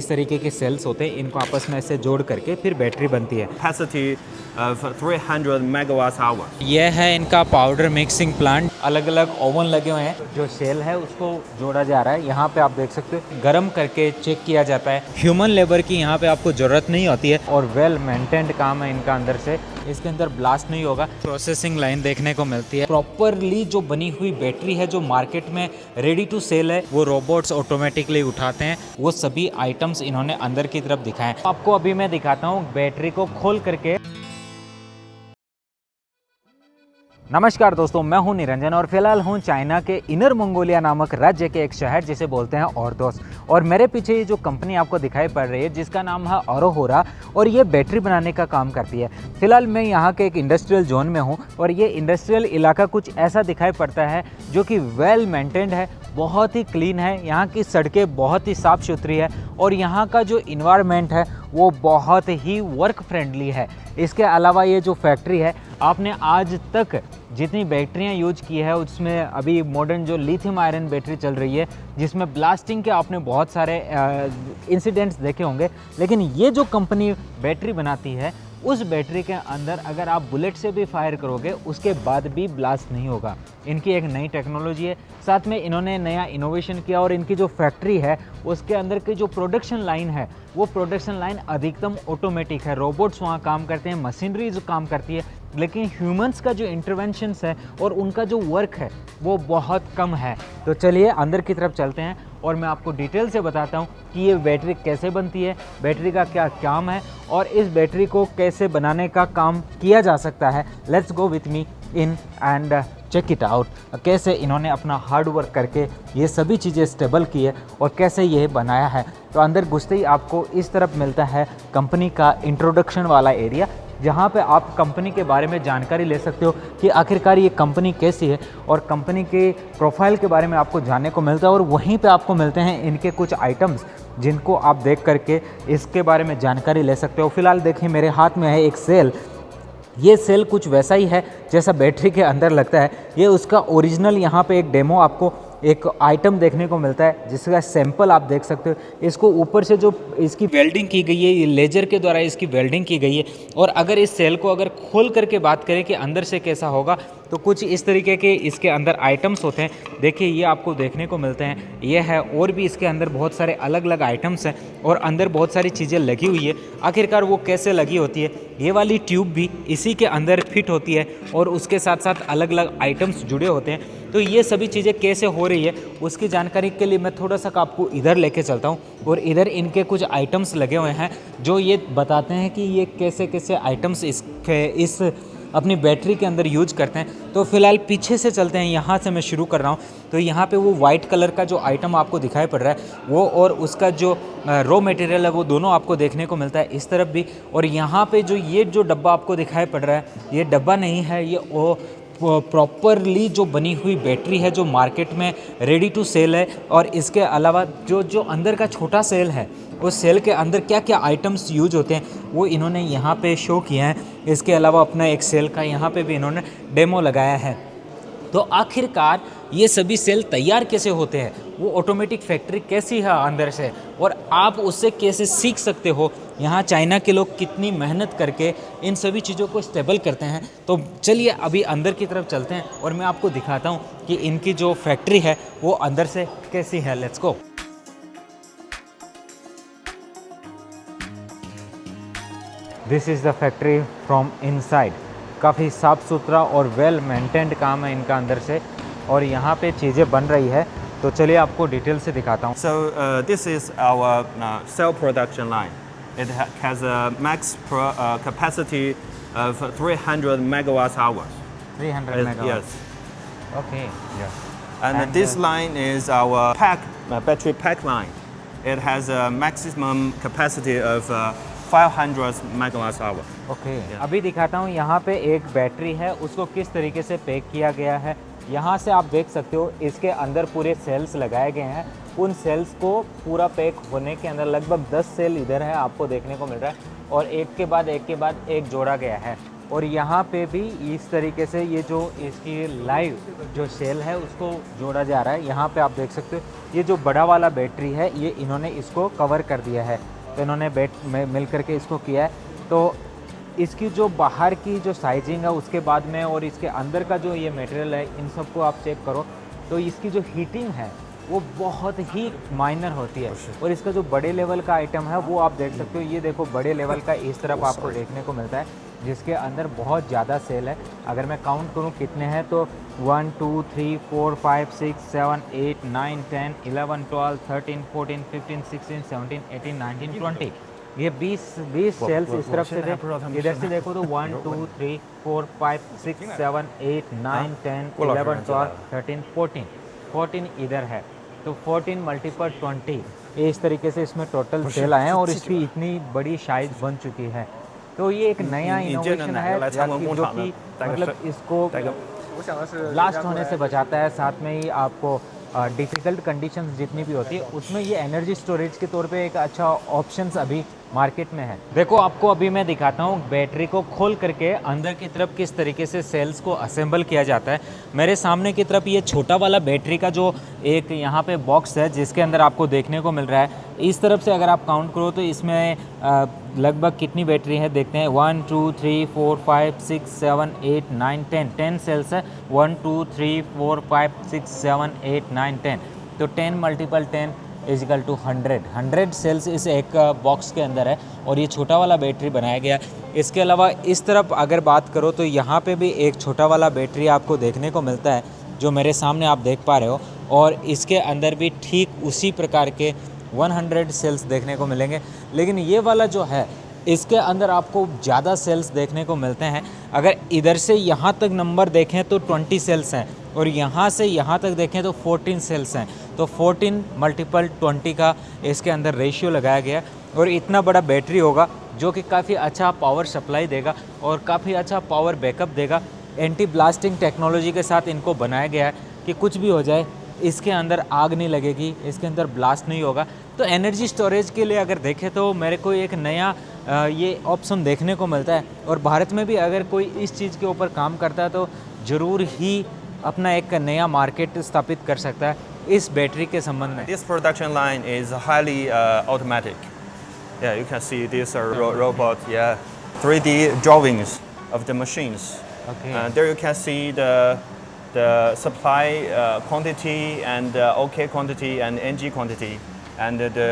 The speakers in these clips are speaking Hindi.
इस तरीके के सेल्स होते हैं, इनको आपस में ऐसे जोड़ करके फिर बैटरी बनती है। Capacity of 300 megawatt hour. यह है इनका पाउडर मिक्सिंग प्लांट। अलग अलग ओवन लगे हुए हैं, जो सेल है उसको जोड़ा जा रहा है। यहाँ पे आप देख सकते हो गर्म करके चेक किया जाता है। ह्यूमन लेबर की यहाँ पे आपको ज़रूरत नहीं होती है और वेल मेंटेन्ड काम है इनका। अंदर से इसके अंदर ब्लास्ट नहीं होगा। प्रोसेसिंग लाइन देखने को मिलती है। प्रॉपरली जो बनी हुई बैटरी है जो मार्केट में रेडी टू सेल है, वो रोबोट्स ऑटोमेटिकली उठाते हैं। वो सभी आइटम्स इन्होंने अंदर की तरफ दिखाए। आपको अभी मैं दिखाता हूँ बैटरी को खोल करके। नमस्कार दोस्तों, मैं हूं निरंजन और फिलहाल हूं चाइना के इनर मंगोलिया नामक राज्य के एक शहर जिसे बोलते हैं ऑर्थोस। और मेरे पीछे ये जो कंपनी आपको दिखाई पड़ रही है जिसका नाम है ऑरोहोरा, और ये बैटरी बनाने का काम करती है। फिलहाल मैं यहाँ के एक इंडस्ट्रियल जोन में हूँ और ये इंडस्ट्रियल इलाका कुछ ऐसा दिखाई पड़ता है जो कि वेल मेंटेन्ड है, बहुत ही क्लीन है। यहाँ की सड़कें बहुत ही साफ़ सुथरी है और यहाँ का जो इन्वायरमेंट है वो बहुत ही वर्क फ्रेंडली है। इसके अलावा ये जो फैक्ट्री है, आपने आज तक जितनी बैटरियां यूज की है उसमें अभी मॉडर्न जो लिथियम आयरन बैटरी चल रही है जिसमें ब्लास्टिंग के आपने बहुत सारे इंसिडेंट्स देखे होंगे, लेकिन ये जो कंपनी बैटरी बनाती है उस बैटरी के अंदर अगर आप बुलेट से भी फायर करोगे उसके बाद भी ब्लास्ट नहीं होगा। इनकी एक नई टेक्नोलॉजी है, साथ में इन्होंने नया इनोवेशन किया और इनकी जो फैक्ट्री है उसके अंदर की जो प्रोडक्शन लाइन है वो प्रोडक्शन लाइन अधिकतम ऑटोमेटिक है। रोबोट्स वहाँ काम करते हैं, मशीनरी जो काम करती है, लेकिन ह्यूमंस का जो इंटरवेंशंस है और उनका जो वर्क है वो बहुत कम है। तो चलिए अंदर की तरफ चलते हैं और मैं आपको डिटेल से बताता हूँ कि ये बैटरी कैसे बनती है, बैटरी का क्या काम है और इस बैटरी को कैसे बनाने का काम किया जा सकता है। Let's go with me in and check it out. कैसे इन्होंने अपना हार्ड वर्क करके ये सभी चीज़ें स्टेबल की है और कैसे ये बनाया है। तो अंदर घुसते ही आपको इस तरफ मिलता है कंपनी का इंट्रोडक्शन वाला एरिया, जहाँ पे आप कंपनी के बारे में जानकारी ले सकते हो कि आखिरकार ये कंपनी कैसी है और कंपनी के प्रोफाइल के बारे में आपको जानने को मिलता है। और वहीं पे आपको मिलते हैं इनके कुछ आइटम्स जिनको आप देख करके इसके बारे में जानकारी ले सकते हो। फिलहाल देखिए मेरे हाथ में है एक सेल। ये सेल कुछ वैसा ही है जैसा बैटरी के अंदर लगता है। ये उसका ओरिजिनल यहाँ पे एक डेमो आपको एक आइटम देखने को मिलता है जिसका सैंपल आप देख सकते हो। इसको ऊपर से जो इसकी वेल्डिंग की गई है, ये लेजर के द्वारा इसकी वेल्डिंग की गई है। और अगर इस सेल को अगर खोल करके बात करें कि अंदर से कैसा होगा, तो कुछ इस तरीके के इसके अंदर आइटम्स होते हैं। देखिए ये आपको देखने को मिलते हैं, ये है। और भी इसके अंदर बहुत सारे अलग अलग आइटम्स हैं और अंदर बहुत सारी चीज़ें लगी हुई है। आखिरकार वो कैसे लगी होती है, ये वाली ट्यूब भी इसी के अंदर फिट होती है और उसके साथ साथ अलग अलग आइटम्स जुड़े होते हैं। तो ये सभी चीज़ें कैसे हो रही है उसकी जानकारी के लिए मैं थोड़ा सा आपको इधर लेके चलता हूँ। और इधर इनके कुछ आइटम्स लगे हुए हैं जो ये बताते हैं कि ये कैसे कैसे आइटम्स इस अपनी बैटरी के अंदर यूज करते हैं। तो फिलहाल पीछे से चलते हैं, यहाँ से मैं शुरू कर रहा हूँ। तो यहाँ पे वो वाइट कलर का जो आइटम आपको दिखाई पड़ रहा है वो और उसका जो रॉ मटेरियल है वो दोनों आपको देखने को मिलता है इस तरफ भी। और यहाँ पे जो ये जो डब्बा आपको दिखाई पड़ रहा है, ये डब्बा नहीं है, ये वो प्रॉपरली जो बनी हुई बैटरी है जो मार्केट में रेडी टू सेल है। और इसके अलावा जो अंदर का छोटा सेल है उस सेल के अंदर क्या क्या आइटम्स यूज होते हैं वो इन्होंने यहाँ पे शो किए हैं। इसके अलावा अपना एक सेल का यहाँ पे भी इन्होंने डेमो लगाया है। तो आखिरकार ये सभी सेल तैयार कैसे होते हैं, वो ऑटोमेटिक फैक्ट्री कैसी है अंदर से, और आप उससे कैसे सीख सकते हो यहाँ चाइना के लोग कितनी मेहनत करके इन सभी चीज़ों को स्टेबल करते हैं। तो चलिए अभी अंदर की तरफ चलते हैं और मैं आपको दिखाता हूँ कि इनकी जो फैक्ट्री है वो अंदर से कैसी है। Let's go. This is the factory from inside. काफ़ी साफ़ सुथरा और वेल मेंटेन्ड काम है इनका अंदर से, और यहाँ पे चीज़ें बन रही है। तो चलिए आपको डिटेल से दिखाता हूँ। So this is our cell production line. It has a max capacity of 300 megawatt hours. 300 megawatts. Yes. Okay. Yeah. And this line is our battery pack line. It has a maximum capacity of 500 megawatt hour. Okay अभी दिखाता हूँ यहाँ पे एक बैटरी है, उसको किस तरीके से पैक किया गया है। यहाँ से आप देख सकते हो इसके अंदर पूरे सेल्स लगाए गए हैं। उन सेल्स को पूरा पैक होने के अंदर लगभग 10 सेल इधर है आपको देखने को मिल रहा है और एक के बाद एक जोड़ा गया है। और यहाँ पे भी इस तरीके से ये जो इसकी लाइव जो सेल है उसको जोड़ा जा रहा है। यहाँ पे आप देख सकते हो ये जो बड़ा वाला बैटरी है ये इन्होंने इसको कवर कर दिया है, तो इन्होंने मिल करके इसको किया है। तो इसकी जो बाहर की जो साइजिंग है उसके बाद में और इसके अंदर का जो ये मटेरियल है इन सबको आप चेक करो तो इसकी जो हीटिंग है वो बहुत ही माइनर होती है। और इसका जो बड़े लेवल का आइटम है वो आप देख सकते हो, ये देखो बड़े लेवल का इस तरफ आपको देखने को मिलता है जिसके अंदर बहुत ज़्यादा सेल है। अगर मैं काउंट करूँ कितने हैं तो 1 2 3 4 5 6 7 8 9 10 11 12 13 14 15 16 17 18 19 20 ये 20 सेल्स इस तरफ से इधर से देखो तो 1 2 3 4 5 6 7 8 9 10 11 12 13 14 इधर है, तो 14 मल्टीपल 20 इस तरीके से इसमें टोटल सेल आए हैं और इसकी इतनी बड़ी साइज बन चुकी है। तो ये एक नया इनोवेशन है जो कि मतलब इसको ब्लास्ट होने से बचाता है, साथ में ही आपको डिफ़िकल्ट कंडीशंस जितनी भी होती है उसमें ये एनर्जी स्टोरेज के तौर पे एक अच्छा ऑप्शंस अभी मार्केट में है। देखो आपको अभी मैं दिखाता हूँ बैटरी को खोल करके अंदर की तरफ किस तरीके से सेल्स को असेंबल किया जाता है। मेरे सामने की तरफ ये छोटा वाला बैटरी का जो एक यहाँ पे बॉक्स है जिसके अंदर आपको देखने को मिल रहा है, इस तरफ से अगर आप काउंट करो तो इसमें लगभग कितनी बैटरी है देखते हैं। 1 2 3 4 5 6 7 8 9 10 सेल्स है। 1 2 3 4 5 6 7 8 9 10, तो 10 मल्टीपल 10 इजिकल टू 100 सेल्स इस एक बॉक्स के अंदर है और ये छोटा वाला बैटरी बनाया गया। इसके अलावा इस तरफ अगर बात करो तो यहाँ पे भी एक छोटा वाला बैटरी आपको देखने को मिलता है जो मेरे सामने आप देख पा रहे हो, और इसके अंदर भी ठीक उसी प्रकार के 100 सेल्स देखने को मिलेंगे। लेकिन ये वाला जो है इसके अंदर आपको ज़्यादा सेल्स देखने को मिलते हैं। अगर इधर से यहाँ तक नंबर देखें तो 20 सेल्स हैं और यहाँ से यहाँ तक देखें तो 14 सेल्स हैं, तो 14 मल्टीपल 20 का इसके अंदर रेशियो लगाया गया और इतना बड़ा बैटरी होगा जो कि काफ़ी अच्छा पावर सप्लाई देगा और काफ़ी अच्छा पावर बैकअप देगा। एंटी ब्लास्टिंग टेक्नोलॉजी के साथ इनको बनाया गया है कि कुछ भी हो जाए इसके अंदर आग नहीं लगेगी, इसके अंदर ब्लास्ट नहीं होगा। तो एनर्जी स्टोरेज के लिए अगर देखें तो मेरे को एक नया ये ऑप्शन देखने को मिलता है और भारत में भी अगर कोई इस चीज़ के ऊपर काम करता है तो ज़रूर ही अपना एक नया मार्केट स्थापित कर सकता है इस बैटरी के संबंध में। This production line is highly automatic. Yeah, you can see this robot. Yeah, 3D drawings of the machines. Okay. There you can see the supply quantity and OK quantity and NG quantity, and the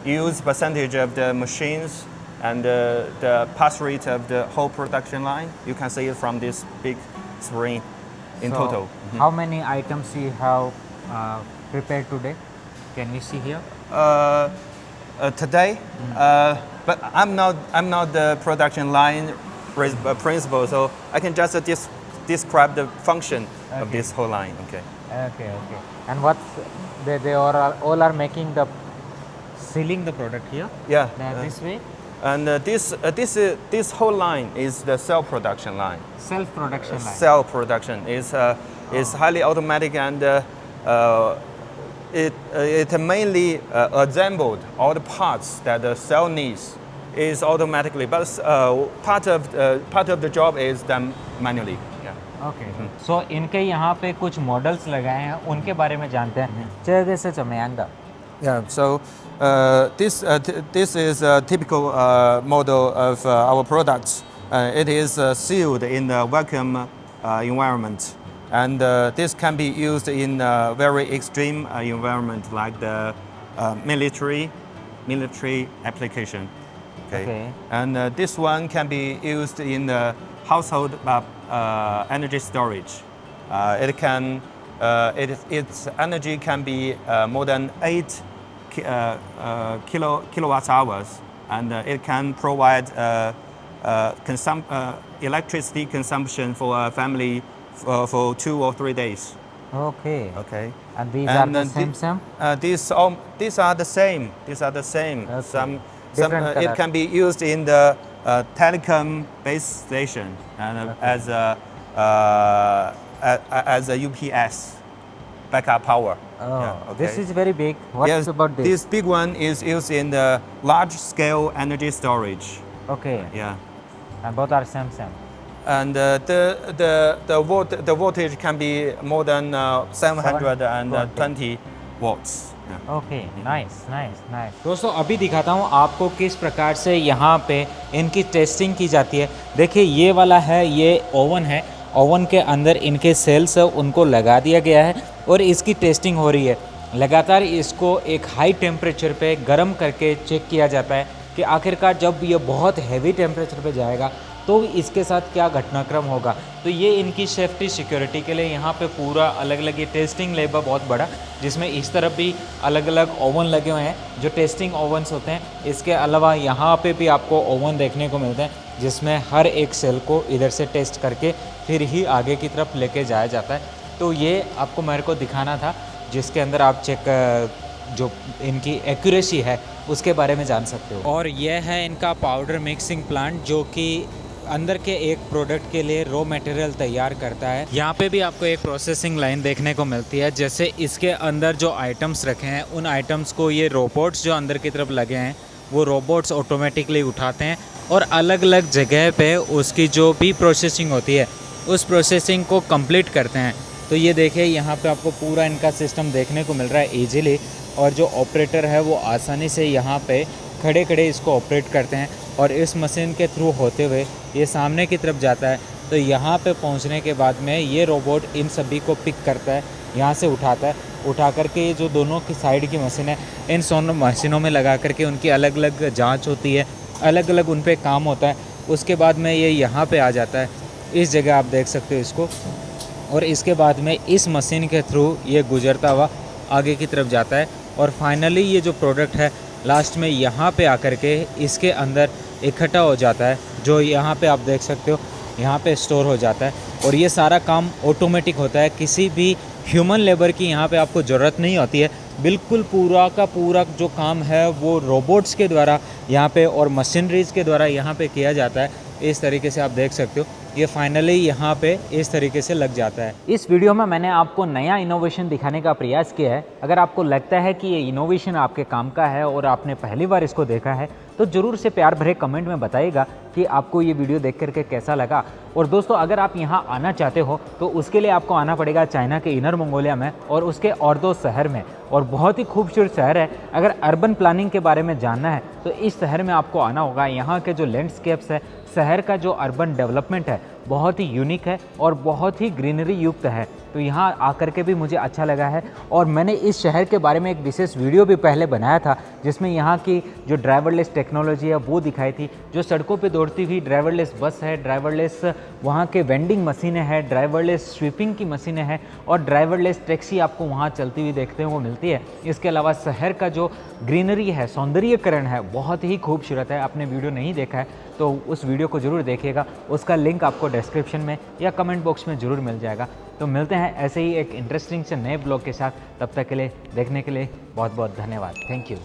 use percentage of the machines and the pass rate of the whole production line. You can see it from this big screen in So, total. how many items you have prepared today? Can we see here? Today, but I'm not the production line principal, so I can just describe the function of this whole line. Okay. Okay. And what they all are making the sealing the product here? Yeah. This way, And this whole line is the cell production line. self production line. Cell production is highly automatic, and it mainly assembled all the parts that the cell needs is automatically, but part of the job is done manually. Yeah. Okay, so इनके यहाँ पे कुछ मॉडल्स लगाए हैं उनके बारे में जानते हैं। चलिए से चमेंगा। Yeah. So this is a typical model of our products. It is sealed in a vacuum environment, and this can be used in a very extreme environment like the military application. Okay. And this one can be used in the household energy storage. Its energy can be more than 8 kilowatt hours, and it can provide electricity consumption for a family for 2 or 3 days. Okay. Okay. And these are the same? These are the same. These are the same. Okay. Some Different it color. can be used in the telecom base station and Okay. as a UPS backup power. Oh, Yeah, okay. this is very big. What's Yes, about this? This big one is used in the large scale energy storage. Okay. Yeah. And both are same. and the voltage can be more than 720 watts. Yeah. Okay, nice nice nice. दोस्तों अभी दिखाता हूँ आपको किस प्रकार से यहाँ पे इनकी टेस्टिंग की जाती है। देखिए ये वाला है, ये ओवन है, ओवन के अंदर इनके सेल्स उनको लगा दिया गया है और इसकी टेस्टिंग हो रही है। लगातार इसको एक हाई टेम्परेचर पे गर्म करके चेक किया जाता है कि आखिरकार जब ये बहुत हैवी टेम्परेचर पे जाएगा तो इसके साथ क्या घटनाक्रम होगा। तो ये इनकी सेफ्टी सिक्योरिटी के लिए यहाँ पे पूरा अलग अलग ये टेस्टिंग लैब है बहुत बड़ा, जिसमें इस तरफ भी अलग अलग ओवन लगे हुए हैं जो टेस्टिंग ओवन्स होते हैं। इसके अलावा यहाँ पे भी आपको ओवन देखने को मिलते हैं जिसमें हर एक सेल को इधर से टेस्ट करके फिर ही आगे की तरफ लेके जाया जाता है। तो ये आपको मेरे को दिखाना था जिसके अंदर आप चेक जो इनकी एक्यूरेसी है उसके बारे में जान सकते हो। और यह है इनका पाउडर मिक्सिंग प्लांट जो कि अंदर के एक प्रोडक्ट के लिए रॉ मटेरियल तैयार करता है। यहाँ पे भी आपको एक प्रोसेसिंग लाइन देखने को मिलती है। जैसे इसके अंदर जो आइटम्स रखे हैं उन आइटम्स को ये रोबोट्स जो अंदर की तरफ लगे हैं वो रोबोट्स ऑटोमेटिकली उठाते हैं और अलग अलग जगह पे उसकी जो भी प्रोसेसिंग होती है उस प्रोसेसिंग को कंप्लीट करते हैं। तो ये देखिए यहाँ पे आपको पूरा इनका सिस्टम देखने को मिल रहा है ईजिली, और जो ऑपरेटर है वो आसानी से यहाँ पे खड़े खड़े इसको ऑपरेट करते हैं और इस मशीन के थ्रू होते हुए ये सामने की तरफ जाता है। तो यहाँ पे पहुँचने के बाद में ये रोबोट इन सभी को पिक करता है, यहाँ से उठाता है, उठा करके ये जो दोनों की साइड की मशीन है इन दोनों मशीनों में लगा करके उनकी अलग अलग जांच होती है, अलग अलग उन पर काम होता है। उसके बाद में ये यहाँ पे आ जाता है, इस जगह आप देख सकते हो इसको, और इसके बाद में इस मशीन के थ्रू ये गुजरता हुआ आगे की तरफ जाता है और फाइनली ये जो प्रोडक्ट है लास्ट में यहाँ पे आकर के इसके अंदर इकट्ठा हो जाता है, जो यहाँ पे आप देख सकते हो यहाँ पे स्टोर हो जाता है। और ये सारा काम ऑटोमेटिक होता है, किसी भी ह्यूमन लेबर की यहाँ पे आपको ज़रूरत नहीं होती है। बिल्कुल पूरा का पूरा जो काम है वो रोबोट्स के द्वारा यहाँ पे और मशीनरीज़ के द्वारा यहाँ पे किया जाता है। इस तरीके से आप देख सकते हो ये फाइनली यहाँ पे इस तरीके से लग जाता है। इस वीडियो में मैंने आपको नया इनोवेशन दिखाने का प्रयास किया है। अगर आपको लगता है कि ये इनोवेशन आपके काम का है और आपने पहली बार इसको देखा है तो ज़रूर से प्यार भरे कमेंट में बताइएगा कि आपको ये वीडियो देख करके कैसा लगा। और दोस्तों अगर आप यहाँ आना चाहते हो तो उसके लिए आपको आना पड़ेगा चाइना के इनर मंगोलिया में और उसके ऑर्दोस शहर में, और बहुत ही खूबसूरत शहर है। अगर अर्बन प्लानिंग के बारे में जानना है तो इस शहर में आपको आना होगा। यहाँ के जो लैंडस्केप्स है, शहर का जो अर्बन डेवलपमेंट है बहुत ही यूनिक है और बहुत ही ग्रीनरी युक्त है। तो यहाँ आकर के भी मुझे अच्छा लगा है और मैंने इस शहर के बारे में एक विशेष वीडियो भी पहले बनाया था जिसमें यहाँ की जो ड्राइवरलेस टेक्नोलॉजी है वो दिखाई थी, जो सड़कों पे दौड़ती हुई ड्राइवरलेस बस है, ड्राइवरलेस वहाँ के वेंडिंग मशीनें हैं, ड्राइवरलेस स्वीपिंग की मशीनें हैं और ड्राइवरलेस टैक्सी आपको वहाँ चलती हुई देखते हैं वो मिलती है। इसके अलावा शहर का जो ग्रीनरी है, सौंदर्यीकरण है, बहुत ही खूबसूरत है। आपने वीडियो नहीं देखा है तो उस वीडियो को ज़रूर देखिएगा, उसका लिंक आपको डिस्क्रिप्शन में या कमेंट बॉक्स में ज़रूर मिल जाएगा। तो मिलते हैं ऐसे ही एक इंटरेस्टिंग से नए ब्लॉग के साथ, तब तक के लिए देखने के लिए बहुत बहुत धन्यवाद। Thank you.